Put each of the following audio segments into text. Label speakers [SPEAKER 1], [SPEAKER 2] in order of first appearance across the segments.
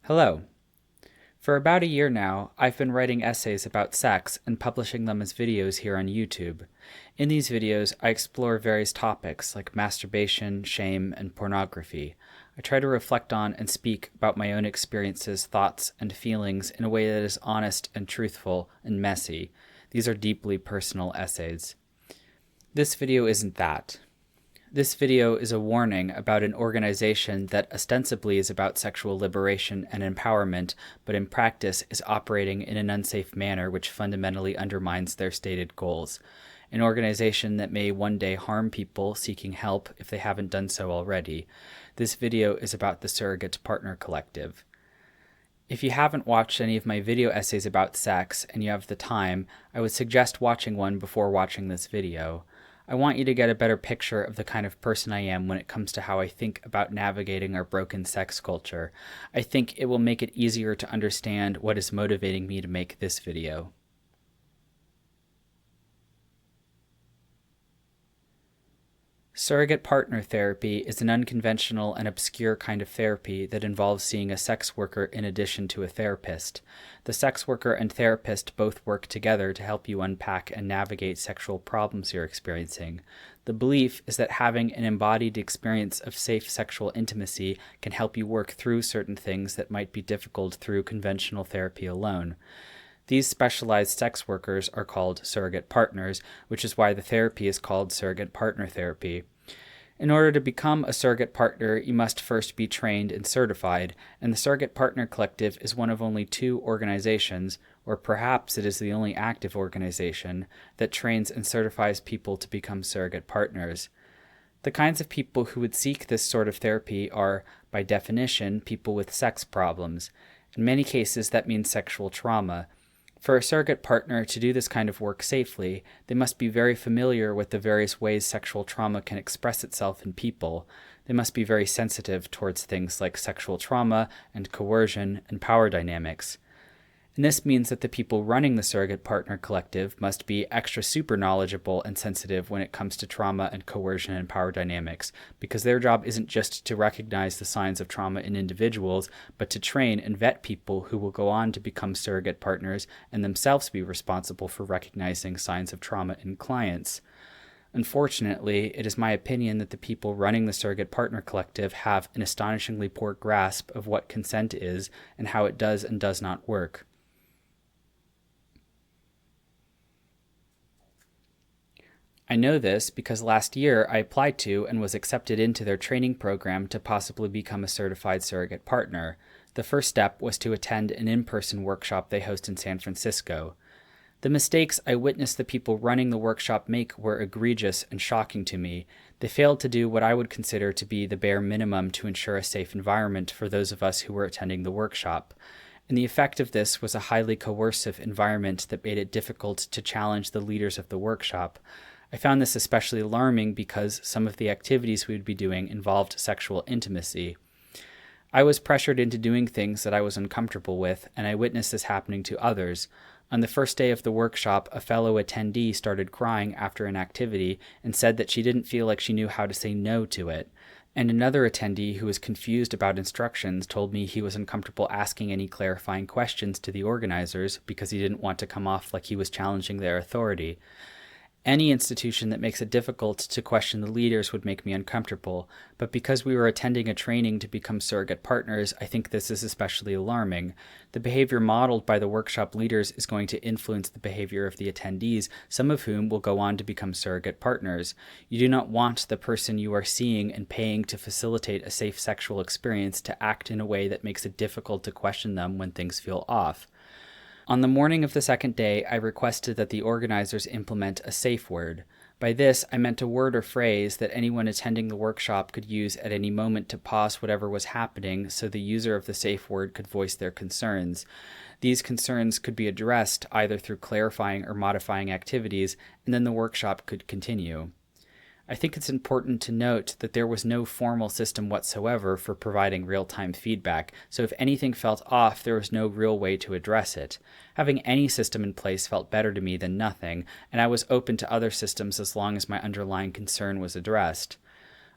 [SPEAKER 1] Hello. For about a year now, I've been writing essays about sex and publishing them as videos here on YouTube. In these videos, I explore various topics like masturbation, shame, and pornography. I try to reflect on and speak about my own experiences, thoughts, and feelings in a way that is honest and truthful and messy. These are deeply personal essays. This video isn't that. This video is a warning about an organization that ostensibly is about sexual liberation and empowerment, but in practice is operating in an unsafe manner which fundamentally undermines their stated goals. An organization that may one day harm people seeking help if they haven't done so already. This video is about the Surrogate Partner Collective. If you haven't watched any of my video essays about sex and you have the time, I would suggest watching one before watching this video. I want you to get a better picture of the kind of person I am when it comes to how I think about navigating our broken sex culture. I think it will make it easier to understand what is motivating me to make this video. Surrogate partner therapy is an unconventional and obscure kind of therapy that involves seeing a sex worker in addition to a therapist. The sex worker and therapist both work together to help you unpack and navigate sexual problems you're experiencing. The belief is that having an embodied experience of safe sexual intimacy can help you work through certain things that might be difficult through conventional therapy alone. These specialized sex workers are called surrogate partners, which is why the therapy is called surrogate partner therapy. In order to become a surrogate partner, you must first be trained and certified, and the Surrogate Partner Collective is one of only 2 organizations, or perhaps it is the only active organization, that trains and certifies people to become surrogate partners. The kinds of people who would seek this sort of therapy are, by definition, people with sex problems. In many cases, that means sexual trauma. For a surrogate partner to do this kind of work safely, they must be very familiar with the various ways sexual trauma can express itself in people. They must be very sensitive towards things like sexual trauma and coercion and power dynamics. And this means that the people running the Surrogate Partner Collective must be extra super knowledgeable and sensitive when it comes to trauma and coercion and power dynamics, because their job isn't just to recognize the signs of trauma in individuals, but to train and vet people who will go on to become surrogate partners and themselves be responsible for recognizing signs of trauma in clients. Unfortunately, it is my opinion that the people running the Surrogate Partner Collective have an astonishingly poor grasp of what consent is and how it does and does not work. I know this because last year I applied to and was accepted into their training program to possibly become a certified surrogate partner. The first step was to attend an in-person workshop they host in San Francisco. The mistakes I witnessed the people running the workshop make were egregious and shocking to me. They failed to do what I would consider to be the bare minimum to ensure a safe environment for those of us who were attending the workshop. And the effect of this was a highly coercive environment that made it difficult to challenge the leaders of the workshop. I found this especially alarming because some of the activities we would be doing involved sexual intimacy. I was pressured into doing things that I was uncomfortable with, and I witnessed this happening to others. On the first day of the workshop, a fellow attendee started crying after an activity and said that she didn't feel like she knew how to say no to it. And another attendee who was confused about instructions told me he was uncomfortable asking any clarifying questions to the organizers because he didn't want to come off like he was challenging their authority. Any institution that makes it difficult to question the leaders would make me uncomfortable, but because we were attending a training to become surrogate partners, I think this is especially alarming. The behavior modeled by the workshop leaders is going to influence the behavior of the attendees, some of whom will go on to become surrogate partners. You do not want the person you are seeing and paying to facilitate a safe sexual experience to act in a way that makes it difficult to question them when things feel off. On the morning of the second day, I requested that the organizers implement a safe word. By this, I meant a word or phrase that anyone attending the workshop could use at any moment to pause whatever was happening so the user of the safe word could voice their concerns. These concerns could be addressed either through clarifying or modifying activities, and then the workshop could continue. I think it's important to note that there was no formal system whatsoever for providing real-time feedback, so if anything felt off, there was no real way to address it. Having any system in place felt better to me than nothing, and I was open to other systems as long as my underlying concern was addressed.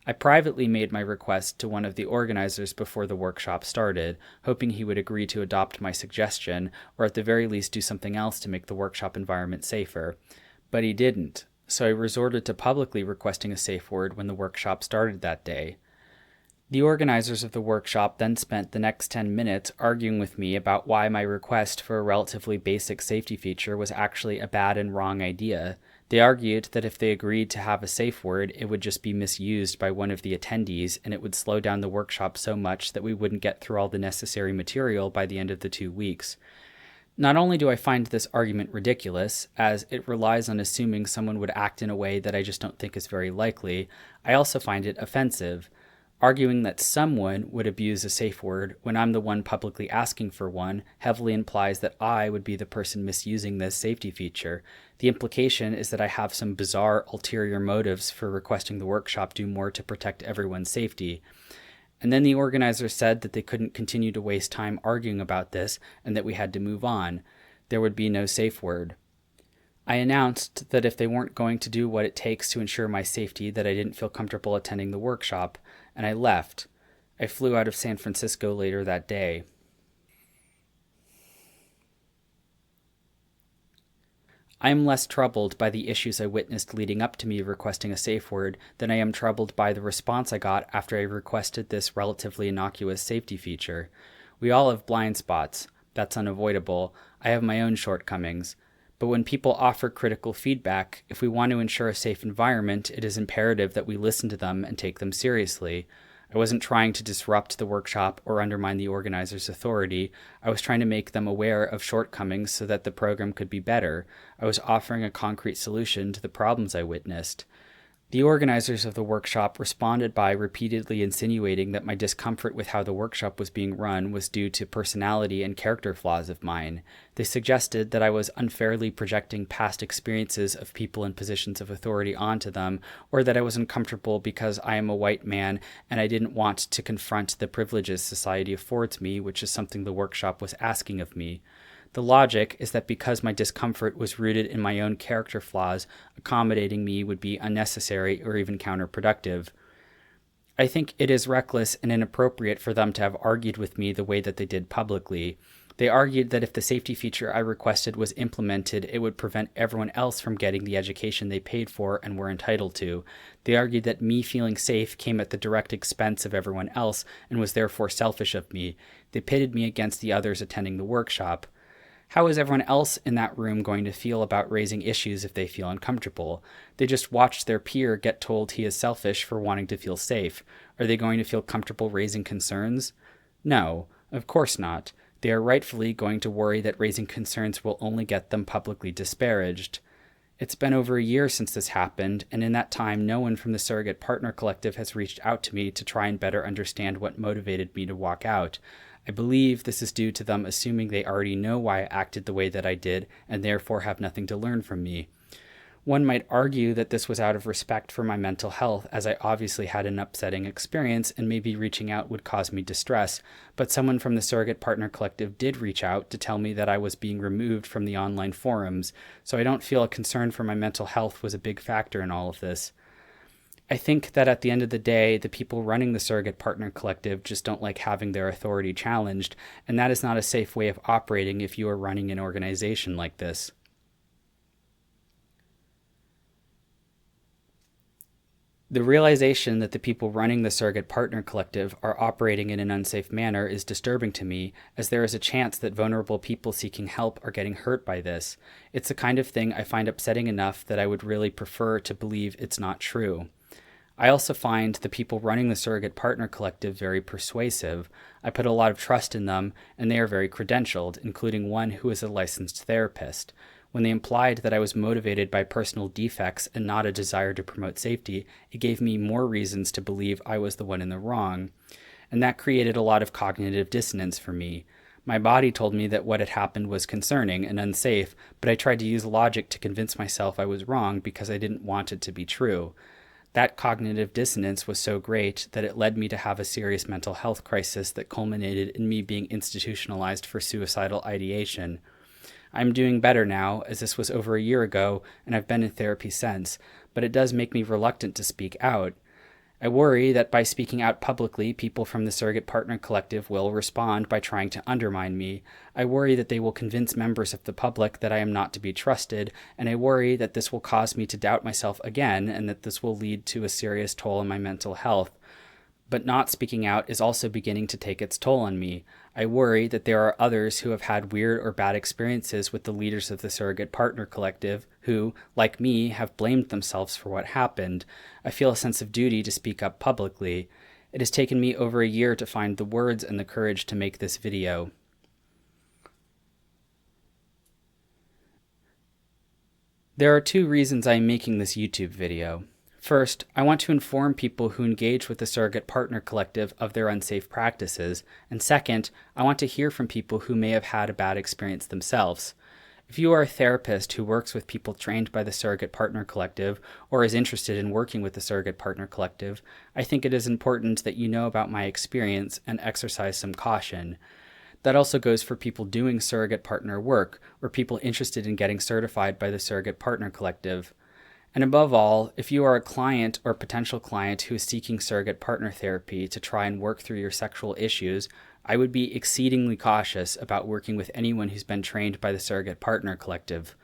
[SPEAKER 1] I privately made my request to one of the organizers before the workshop started, hoping he would agree to adopt my suggestion, or at the very least do something else to make the workshop environment safer. But he didn't, so I resorted to publicly requesting a safe word when the workshop started that day. The organizers of the workshop then spent the next 10 minutes arguing with me about why my request for a relatively basic safety feature was actually a bad and wrong idea. They argued that if they agreed to have a safe word, it would just be misused by one of the attendees, and it would slow down the workshop so much that we wouldn't get through all the necessary material by the end of the 2 weeks. Not only do I find this argument ridiculous, as it relies on assuming someone would act in a way that I just don't think is very likely, I also find it offensive. Arguing that someone would abuse a safe word when I'm the one publicly asking for one heavily implies that I would be the person misusing this safety feature. The implication is that I have some bizarre ulterior motives for requesting the workshop do more to protect everyone's safety. And then the organizers said that they couldn't continue to waste time arguing about this and that we had to move on. There would be no safe word. I announced that if they weren't going to do what it takes to ensure my safety, that I didn't feel comfortable attending the workshop, and I left. I flew out of San Francisco later that day. I am less troubled by the issues I witnessed leading up to me requesting a safe word than I am troubled by the response I got after I requested this relatively innocuous safety feature. We all have blind spots. That's unavoidable. I have my own shortcomings. But when people offer critical feedback, if we want to ensure a safe environment, it is imperative that we listen to them and take them seriously. I wasn't trying to disrupt the workshop or undermine the organizer's authority. I was trying to make them aware of shortcomings so that the program could be better. I was offering a concrete solution to the problems I witnessed. The organizers of the workshop responded by repeatedly insinuating that my discomfort with how the workshop was being run was due to personality and character flaws of mine. They suggested that I was unfairly projecting past experiences of people in positions of authority onto them, or that I was uncomfortable because I am a white man and I didn't want to confront the privileges society affords me, which is something the workshop was asking of me. The logic is that because my discomfort was rooted in my own character flaws, accommodating me would be unnecessary or even counterproductive. I think it is reckless and inappropriate for them to have argued with me the way that they did publicly. They argued that if the safety feature I requested was implemented, it would prevent everyone else from getting the education they paid for and were entitled to. They argued that me feeling safe came at the direct expense of everyone else and was therefore selfish of me. They pitted me against the others attending the workshop. How is everyone else in that room going to feel about raising issues if they feel uncomfortable? They just watched their peer get told he is selfish for wanting to feel safe. Are they going to feel comfortable raising concerns? No, of course not. They are rightfully going to worry that raising concerns will only get them publicly disparaged. It's been over a year since this happened, and in that time no one from the Surrogate Partner Collective has reached out to me to try and better understand what motivated me to walk out. I believe this is due to them assuming they already know why I acted the way that I did and therefore have nothing to learn from me. One might argue that this was out of respect for my mental health, as I obviously had an upsetting experience and maybe reaching out would cause me distress, but someone from the Surrogate Partner Collective did reach out to tell me that I was being removed from the online forums, so I don't feel a concern for my mental health was a big factor in all of this. I think that at the end of the day, the people running the Surrogate Partner Collective just don't like having their authority challenged, and that is not a safe way of operating if you are running an organization like this. The realization that the people running the Surrogate Partner Collective are operating in an unsafe manner is disturbing to me, as there is a chance that vulnerable people seeking help are getting hurt by this. It's the kind of thing I find upsetting enough that I would really prefer to believe it's not true. I also find the people running the Surrogate Partner Collective very persuasive. I put a lot of trust in them, and they are very credentialed, including one who is a licensed therapist. When they implied that I was motivated by personal defects and not a desire to promote safety, it gave me more reasons to believe I was the one in the wrong. And that created a lot of cognitive dissonance for me. My body told me that what had happened was concerning and unsafe, but I tried to use logic to convince myself I was wrong because I didn't want it to be true. That cognitive dissonance was so great that it led me to have a serious mental health crisis that culminated in me being institutionalized for suicidal ideation. I'm doing better now, as this was over a year ago, and I've been in therapy since, but it does make me reluctant to speak out. I worry that by speaking out publicly, people from the Surrogate Partner Collective will respond by trying to undermine me. I worry that they will convince members of the public that I am not to be trusted, and I worry that this will cause me to doubt myself again and that this will lead to a serious toll on my mental health. But not speaking out is also beginning to take its toll on me. I worry that there are others who have had weird or bad experiences with the leaders of the Surrogate Partner Collective who, like me, have blamed themselves for what happened. I feel a sense of duty to speak up publicly. It has taken me over a year to find the words and the courage to make this video. There are 2 reasons I am making this YouTube video. First, I want to inform people who engage with the Surrogate Partner Collective of their unsafe practices, and second, I want to hear from people who may have had a bad experience themselves. If you are a therapist who works with people trained by the Surrogate Partner Collective or is interested in working with the Surrogate Partner Collective, I think it is important that you know about my experience and exercise some caution. That also goes for people doing surrogate partner work or people interested in getting certified by the Surrogate Partner Collective. And above all, if you are a client or potential client who is seeking surrogate partner therapy to try and work through your sexual issues, I would be exceedingly cautious about working with anyone who's been trained by the Surrogate Partner Collective.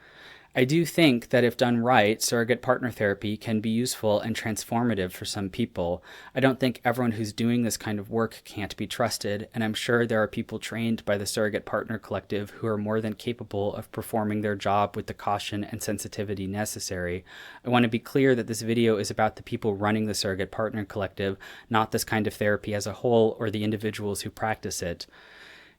[SPEAKER 1] I do think that if done right, surrogate partner therapy can be useful and transformative for some people. I don't think everyone who's doing this kind of work can't be trusted, and I'm sure there are people trained by the Surrogate Partner Collective who are more than capable of performing their job with the caution and sensitivity necessary. I want to be clear that this video is about the people running the Surrogate Partner Collective, not this kind of therapy as a whole or the individuals who practice it.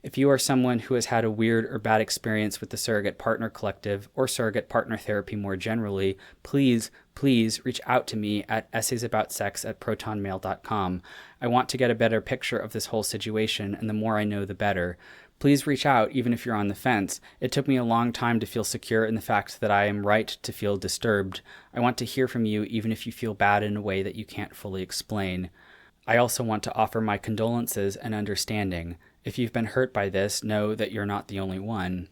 [SPEAKER 1] If you are someone who has had a weird or bad experience with the Surrogate Partner Collective or surrogate partner therapy more generally, please reach out to me at essaysaboutssex@protonmail.com. I want to get a better picture of this whole situation, and the more I know, the better. Please reach out even if you're on the fence. It took me a long time to feel secure in the fact that I am right to feel disturbed. I want to hear from you even if you feel bad in a way that you can't fully explain. I also want to offer my condolences and understanding. If you've been hurt by this, know that you're not the only one.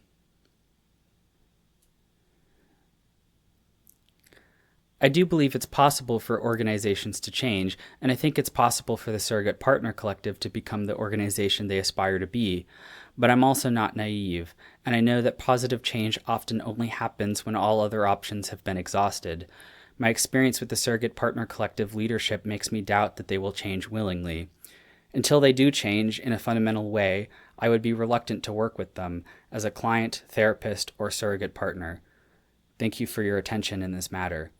[SPEAKER 1] I do believe it's possible for organizations to change, and I think it's possible for the Surrogate Partner Collective to become the organization they aspire to be. But I'm also not naive, and I know that positive change often only happens when all other options have been exhausted. My experience with the Surrogate Partner Collective leadership makes me doubt that they will change willingly. Until they do change in a fundamental way, I would be reluctant to work with them as a client, therapist, or surrogate partner. Thank you for your attention in this matter.